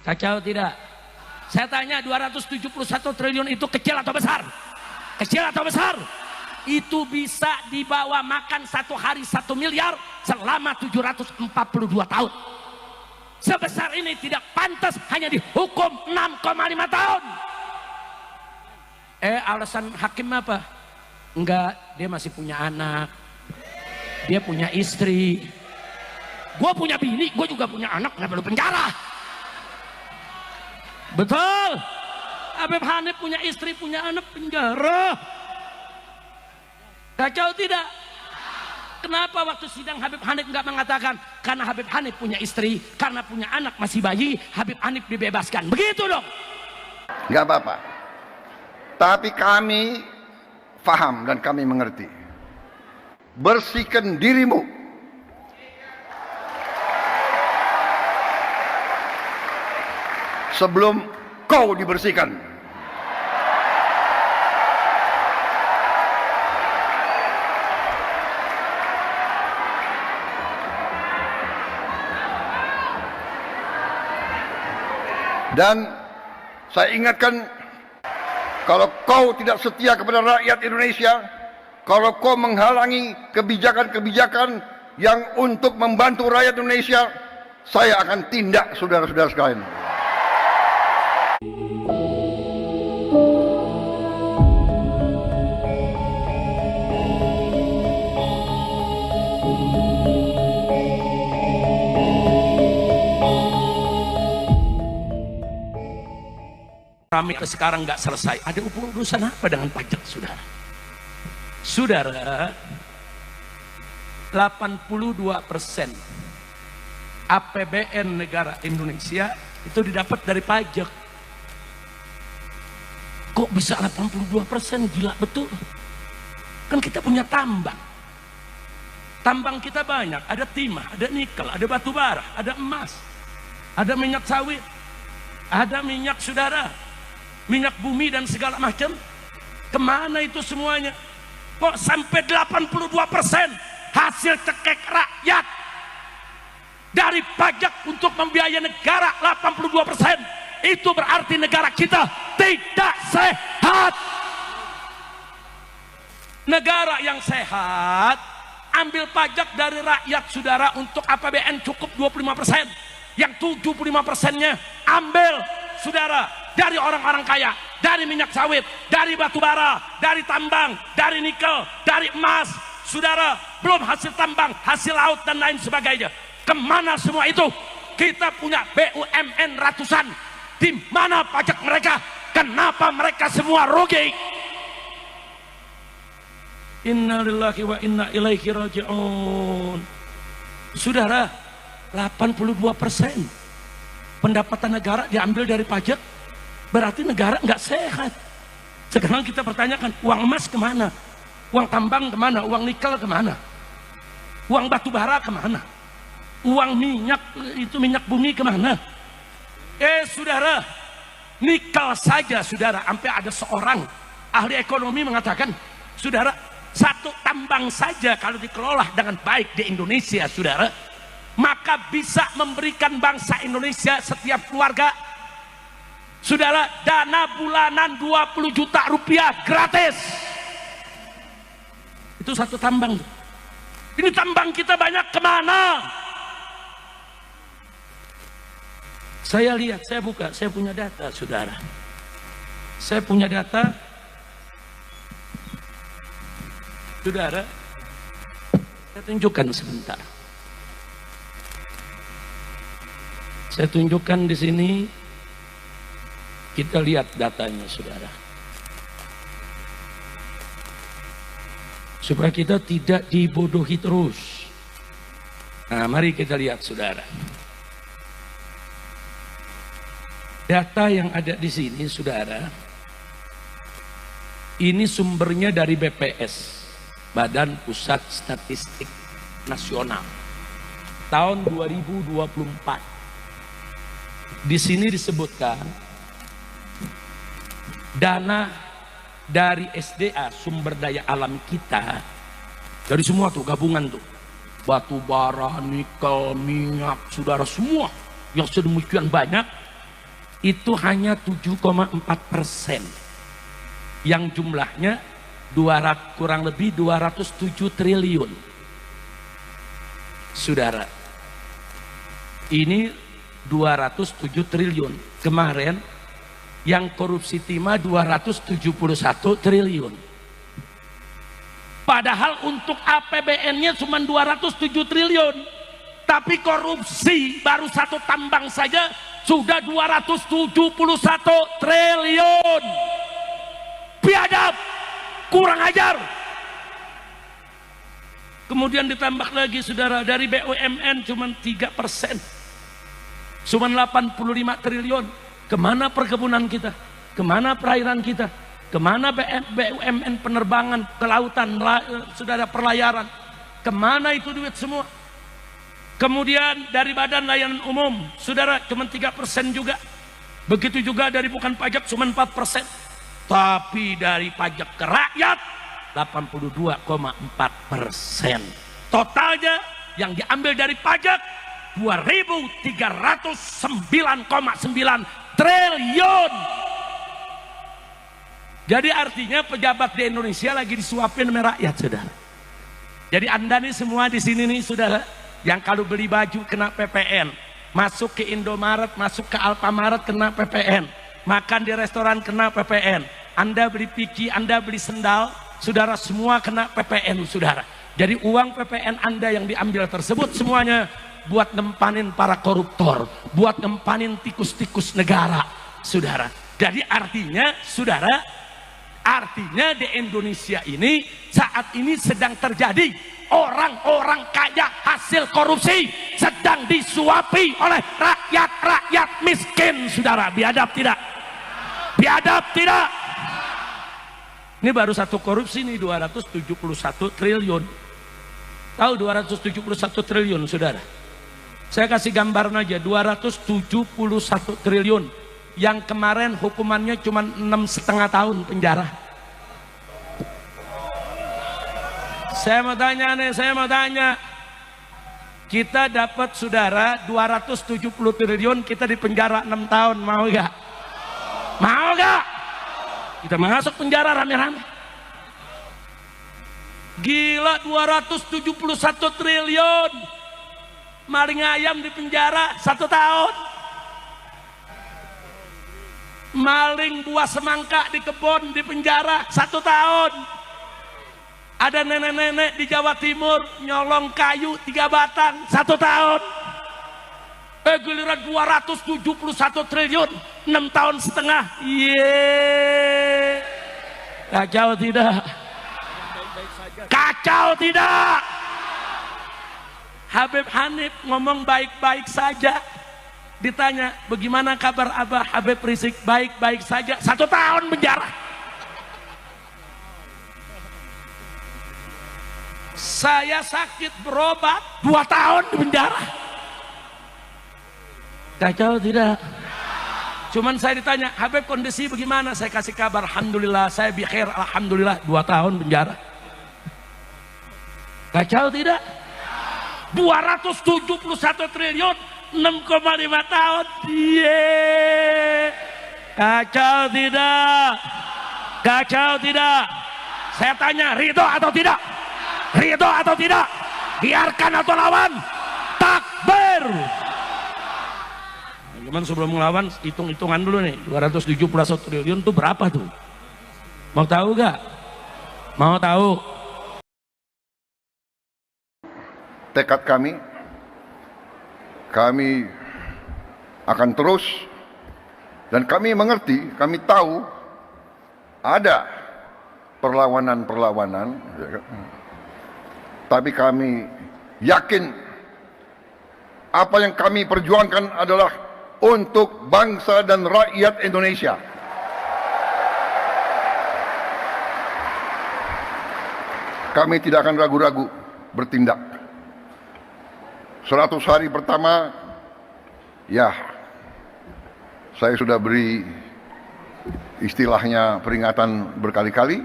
Kacau tidak? Saya tanya, 271 triliun itu kecil atau besar? Kecil atau besar? Itu bisa dibawa makan satu hari 1 miliar selama 742 tahun. Sebesar ini tidak pantas hanya dihukum 6,5 tahun. Alasan hakim apa? Enggak, dia masih punya anak, dia punya istri. Gue punya bini, gue juga punya anak, nggak perlu penjara. Betul. Habib Hanif punya istri, punya anak, penjara. Kacau tidak? Kenapa waktu sidang Habib Hanif nggak mengatakan karena Habib Hanif punya istri, karena punya anak masih bayi, Habib Hanif dibebaskan? Begitu dong. Nggak apa-apa. Tapi kami paham dan kami mengerti. Bersihkan dirimu. Sebelum kau dibersihkan. Dan saya ingatkan, kalau kau tidak setia kepada rakyat Indonesia, kalau kau menghalangi kebijakan-kebijakan yang untuk membantu rakyat Indonesia, saya akan tindak saudara-saudara sekalian. Kami sekarang nggak selesai. Ada urusan apa dengan pajak, saudara? Saudara, 82% APBN negara Indonesia itu didapat dari pajak. Kok bisa 82%? Gila betul. Kan kita punya tambang. Tambang kita banyak. Ada timah, ada nikel, ada batu bara, ada emas, ada minyak sawit, ada minyak, saudara, minyak bumi dan segala macam. Kemana itu semuanya? Kok sampai 82% hasil cekek rakyat dari pajak untuk membiayai negara? 82%. Itu berarti negara kita tidak sehat. Negara yang sehat ambil pajak dari rakyat, saudara, untuk APBN cukup 25%. Yang 75%-nya ambil, saudara, dari orang-orang kaya, dari minyak sawit, dari batu bara, dari tambang, dari nikel, dari emas, saudara, belum hasil tambang, hasil laut dan lain sebagainya. Kemana semua itu? Kita punya BUMN ratusan. Di mana pajak mereka? Kenapa mereka semua rugi? Inna lillahi wa inna ilaihi raji'un. Saudara, 82% pendapatan negara diambil dari pajak, berarti negara nggak sehat. Sekarang kita pertanyakan, uang emas kemana? Uang tambang kemana? Uang nikel kemana? Uang batu bara kemana? Uang minyak, itu minyak bumi kemana? Saudara, nikel saja, saudara, sampai ada seorang ahli ekonomi mengatakan, saudara, satu tambang saja kalau dikelola dengan baik di Indonesia, saudara, maka bisa memberikan bangsa Indonesia setiap keluarga, saudara, dana bulanan 20 juta rupiah gratis. Itu satu tambang. Ini tambang kita banyak kemana? Saya lihat, saya buka, saya punya data, saudara. Saya punya data, saudara. Saya tunjukkan sebentar. Saya tunjukkan di sini. Kita lihat datanya, saudara, supaya kita tidak dibodohi terus. Nah, mari kita lihat, saudara. Data yang ada di sini, saudara, ini sumbernya dari BPS, Badan Pusat Statistik Nasional, tahun 2024. Di sini disebutkan dana dari SDA, sumber daya alam kita, dari semua tuh gabungan tuh, batu bara, nikel, minyak, saudara, semua yang sedemikian banyak, itu hanya 7,4%, yang jumlahnya kurang lebih 207 triliun. Saudara, ini 207 triliun. Kemarin yang korupsi timah 271 triliun. Padahal untuk APBN-nya cuma 207 triliun. Tapi korupsi baru satu tambang saja sudah 271 triliun. Biadab, kurang ajar. Kemudian ditambah lagi saudara, dari BUMN cuma 3%, cuma 85 triliun. Kemana perkebunan kita? Kemana perairan kita? Kemana BUMN penerbangan, kelautan, saudara, perlayaran? Kemana itu duit semua? Kemudian dari Badan Layanan Umum, saudara, cuma 3% juga. Begitu juga dari bukan pajak cuma 4%. Tapi dari pajak ke rakyat 82,4%. Totalnya yang diambil dari pajak 2.309,9 triliun. Jadi artinya pejabat di Indonesia lagi disuapin sama rakyat, saudara. Jadi Anda nih semua di sini nih, saudara, yang kalau beli baju kena PPN, masuk ke Indomaret, masuk ke Alfamaret kena PPN, makan di restoran kena PPN, Anda beli piki, Anda beli sendal, saudara, semua kena PPN, saudara. Jadi uang PPN Anda yang diambil tersebut semuanya buat ngempanin para koruptor, buat ngempanin tikus-tikus negara, saudara. Jadi artinya, saudara, artinya di Indonesia ini saat ini sedang terjadi orang-orang kaya hasil korupsi sedang disuapi oleh rakyat miskin, saudara. Biadab tidak? Biadab tidak? Ini baru satu korupsi nih 271 triliun. Tahu 271 triliun, saudara? Saya kasih gambaran aja, 271 triliun. Yang kemarin hukumannya cuma 6,5 tahun penjara. Saya mau tanya nih, kita dapat, saudara, 270 triliun, kita di penjara 6 tahun, mau gak? Mau gak? Kita masuk penjara rame-rame. Gila, 271 triliun. Maling ayam di penjara 1 tahun. Maling buah semangka di kebun di penjara 1 tahun. Ada nenek-nenek di Jawa Timur nyolong kayu 3 batang 1 tahun. Giliran 271 triliun 6 tahun setengah. Yeay. Kacau tidak? Kacau tidak? Habib Hanif ngomong baik-baik saja. Ditanya, bagaimana kabar Abah? Habib Rizik, baik-baik saja. 1 tahun penjara. Saya sakit berobat 2 tahun di penjara. Kacau tidak? Cuman saya ditanya, Habib kondisi bagaimana? Saya kasih kabar, alhamdulillah saya bikhair, alhamdulillah 2 tahun penjara. Kacau tidak? 271 triliun 6,5 tahun. Yeay. Kacau tidak? Kacau tidak? Saya tanya, ridho atau tidak? Ridho atau tidak? Biarkan atau lawan? Takbir. Cuman sebelum melawan, hitung-hitungan dulu nih, 271 triliun itu berapa tuh? Mau tahu gak? Mau tahu? Tekad kami akan terus, dan kami mengerti, kami tahu ada perlawanan-perlawanan, tapi kami yakin apa yang kami perjuangkan adalah untuk bangsa dan rakyat Indonesia. Kami tidak akan ragu-ragu bertindak. 100 hari pertama, ya, saya sudah beri istilahnya peringatan berkali-kali.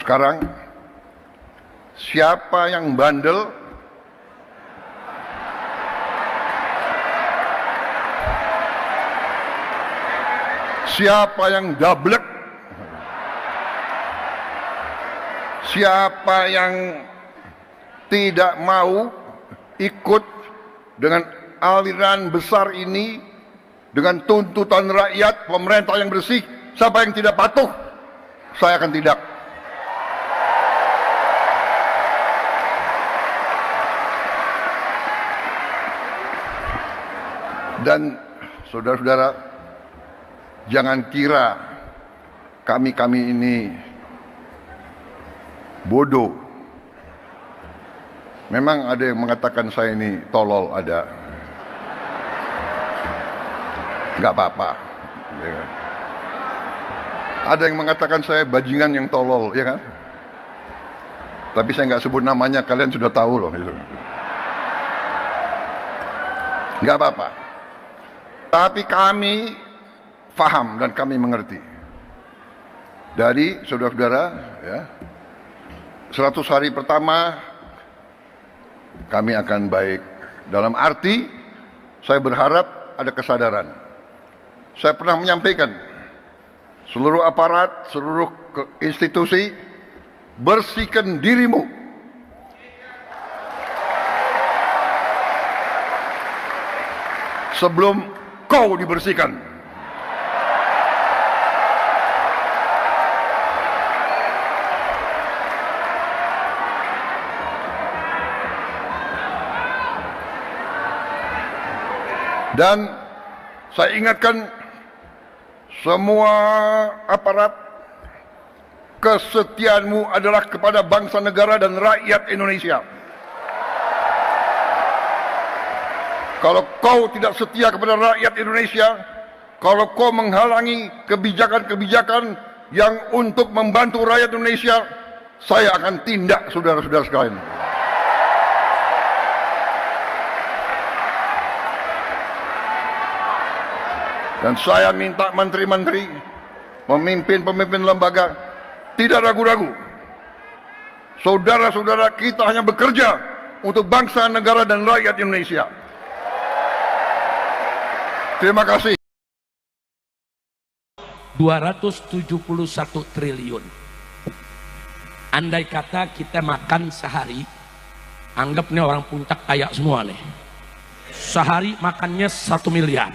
Sekarang, siapa yang bandel, Siapa yang dablek, siapa yang tidak mau ikut dengan aliran besar ini, dengan tuntutan rakyat, pemerintah yang bersih, siapa yang tidak patuh, saya akan tidak. Dan saudara-saudara, jangan kira kami ini bodoh. Memang ada yang mengatakan saya ini tolol, ada. Nggak apa-apa. Ya kan? Ada yang mengatakan saya bajingan yang tolol, ya kan? Tapi saya nggak sebut namanya, kalian sudah tahu loh. Gitu. Nggak apa-apa. Tapi kami paham dan kami mengerti. Dari saudara-saudara, ya, 100 hari pertama kami akan baik. Dalam arti, saya berharap ada kesadaran. Saya pernah menyampaikan, seluruh aparat, seluruh institusi, bersihkan dirimu. Sebelum kau dibersihkan. Dan saya ingatkan semua aparat, kesetiaanmu adalah kepada bangsa negara dan rakyat Indonesia. Kalau kau tidak setia kepada rakyat Indonesia, kalau kau menghalangi kebijakan-kebijakan yang untuk membantu rakyat Indonesia, saya akan tindak, saudara-saudara sekalian. Dan saya minta menteri-menteri, pemimpin-pemimpin lembaga, tidak ragu-ragu. Saudara-saudara kita hanya bekerja untuk bangsa, negara, dan rakyat Indonesia. Terima kasih. 271 triliun. Andai kata kita makan sehari, anggap nih orang puncak kaya semua nih. Sehari makannya 1 miliar.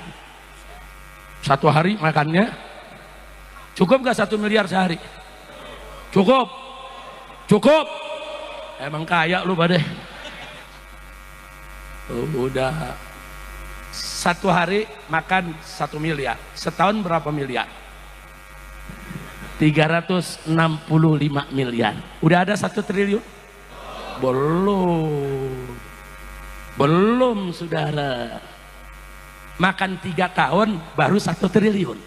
Satu hari makannya cukup gak 1 miliar sehari? Cukup. Cukup. Emang kaya lu pada. Udah. Satu hari makan 1 miliar, setahun berapa miliar? 365 miliar. Udah ada 1 triliun? Belum saudara. Makan 3 tahun baru 1 triliun.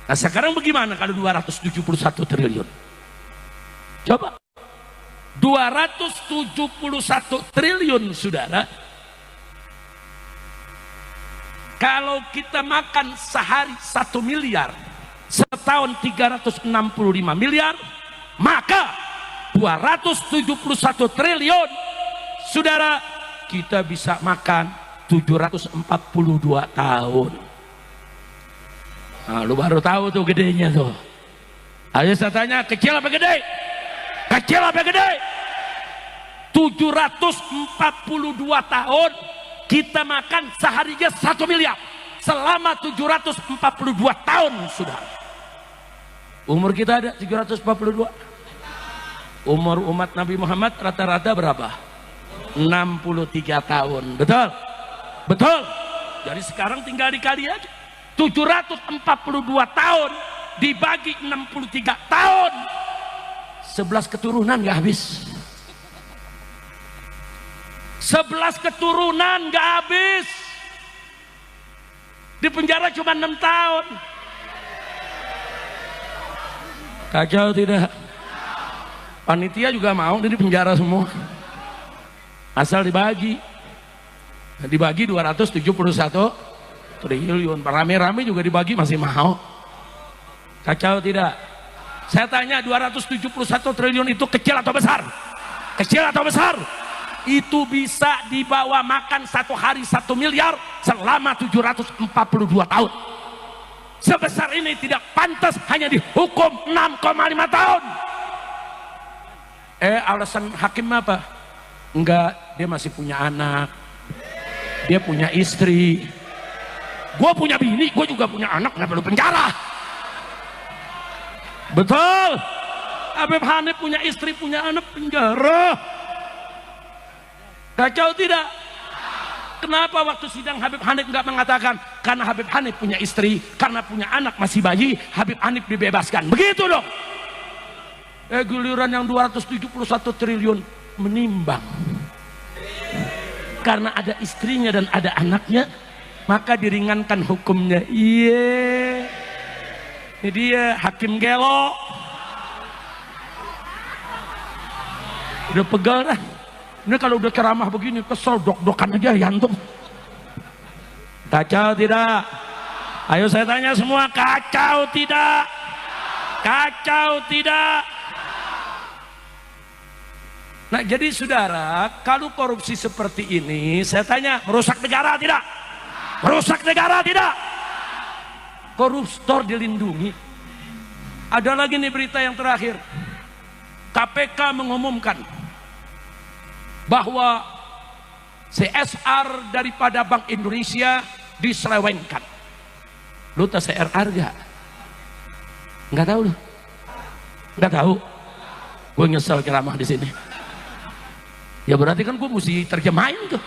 Nah sekarang bagaimana kalau 271 triliun? Coba 271 triliun saudara. Kalau kita makan sehari 1 miliar, setahun 365 miliar, maka 271 triliun, saudara, kita bisa makan 742 tahun. Nah, lu baru tahu tuh gedenya tuh. Ayo saya tanya, kecil apa gede? Kecil apa gede? 742 tahun. Kita makan seharinya 1 miliar selama 742 tahun sudah. Umur kita ada 742. Umur umat Nabi Muhammad rata-rata berapa? 63 tahun. Betul? Betul? Jadi sekarang tinggal dikali aja. 742 tahun dibagi 63 tahun. 11 keturunan gak habis. 11 keturunan gak habis. Di penjara cuma 6 tahun. Kacau tidak? Panitia juga mau di penjara semua. Asal dibagi. Dibagi 271 triliun. Rame-rame juga dibagi masih mau. Kacau tidak? Saya tanya, 271 triliun itu kecil atau besar? Kecil atau besar? Itu bisa dibawa makan 1 hari 1 miliar selama 742 tahun. sebesar ini tidak pantas hanya dihukum 6,5 tahun. Alasan hakim apa? Enggak, dia masih punya anak, dia punya istri. Gue punya bini, gue juga punya anak, nggak perlu penjara. Betul. Habib Hanif punya istri, punya anak, penjara. Kacau tidak? Kenapa waktu sidang Habib Hanif nggak mengatakan karena Habib Hanif punya istri, karena punya anak masih bayi, Habib Hanif dibebaskan? Begitu dong. Giliran yang 271 triliun menimbang. Karena ada istrinya dan ada anaknya, maka diringankan hukumnya. Iya. Ini dia hakim gelo. Udah pegal dah. Ini kalau udah ceramah begini kesel, dok-dokan aja yantum. Kacau tidak? Ayo saya tanya semua, kacau tidak? Kacau tidak? Nah jadi saudara, kalau korupsi seperti ini, saya tanya, merusak negara tidak? Merusak negara tidak? Koruptor dilindungi. Ada lagi nih berita yang terakhir. KPK mengumumkan bahwa CSR daripada Bank Indonesia diselewengkan. Lu tahu CSR gak? Nggak tahu lu? Nggak tahu? Gue nyesel ceramah di sini. Ya berarti kan gue mesti terjemahin tuh.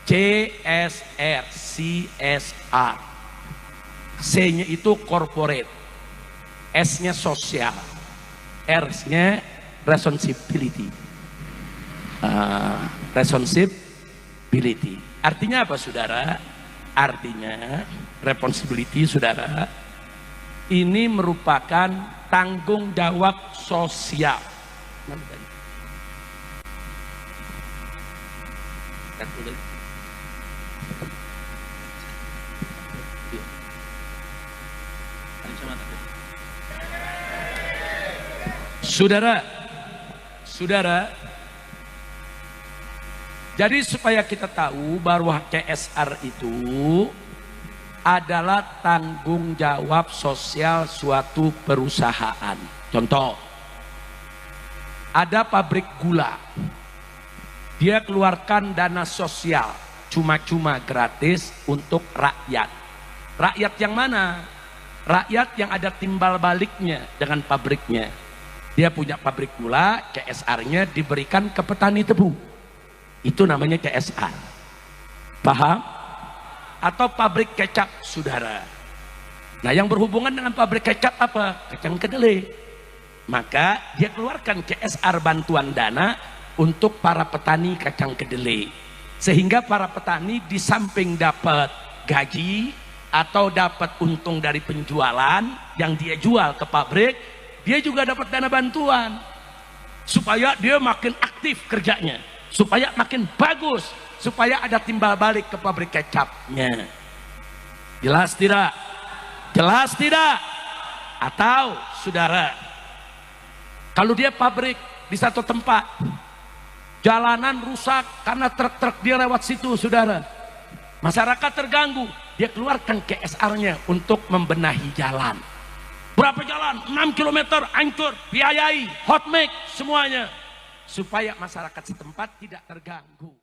CSR, CSR. C-nya itu corporate, S-nya sosial, R-nya responsibility. Responsibility. Artinya apa saudara? Artinya responsibility saudara, ini merupakan tanggung jawab sosial. Saudara, jadi supaya kita tahu bahwa CSR itu adalah tanggung jawab sosial suatu perusahaan. Contoh, ada pabrik gula, dia keluarkan dana sosial cuma-cuma gratis untuk rakyat. Rakyat yang mana? Rakyat yang ada timbal baliknya dengan pabriknya. Dia punya pabrik gula, CSR-nya diberikan ke petani tebu. Itu namanya CSR. Paham? Atau pabrik kecap, saudara. Nah yang berhubungan dengan pabrik kecap apa? Kacang kedelai. Maka dia keluarkan CSR, bantuan dana untuk para petani kacang kedelai. Sehingga para petani di samping dapat gaji atau dapat untung dari penjualan yang dia jual ke pabrik, dia juga dapat dana bantuan supaya dia makin aktif kerjanya, supaya makin bagus, supaya ada timbal balik ke pabrik kecapnya. Jelas tidak? Jelas tidak? Atau saudara, kalau dia pabrik di satu tempat, jalanan rusak karena truk-truk dia lewat situ, saudara, masyarakat terganggu, dia keluarkan CSR-nya untuk membenahi jalan. Berapa jalan? 6 km hancur, biayai, hot mix semuanya supaya masyarakat setempat tidak terganggu.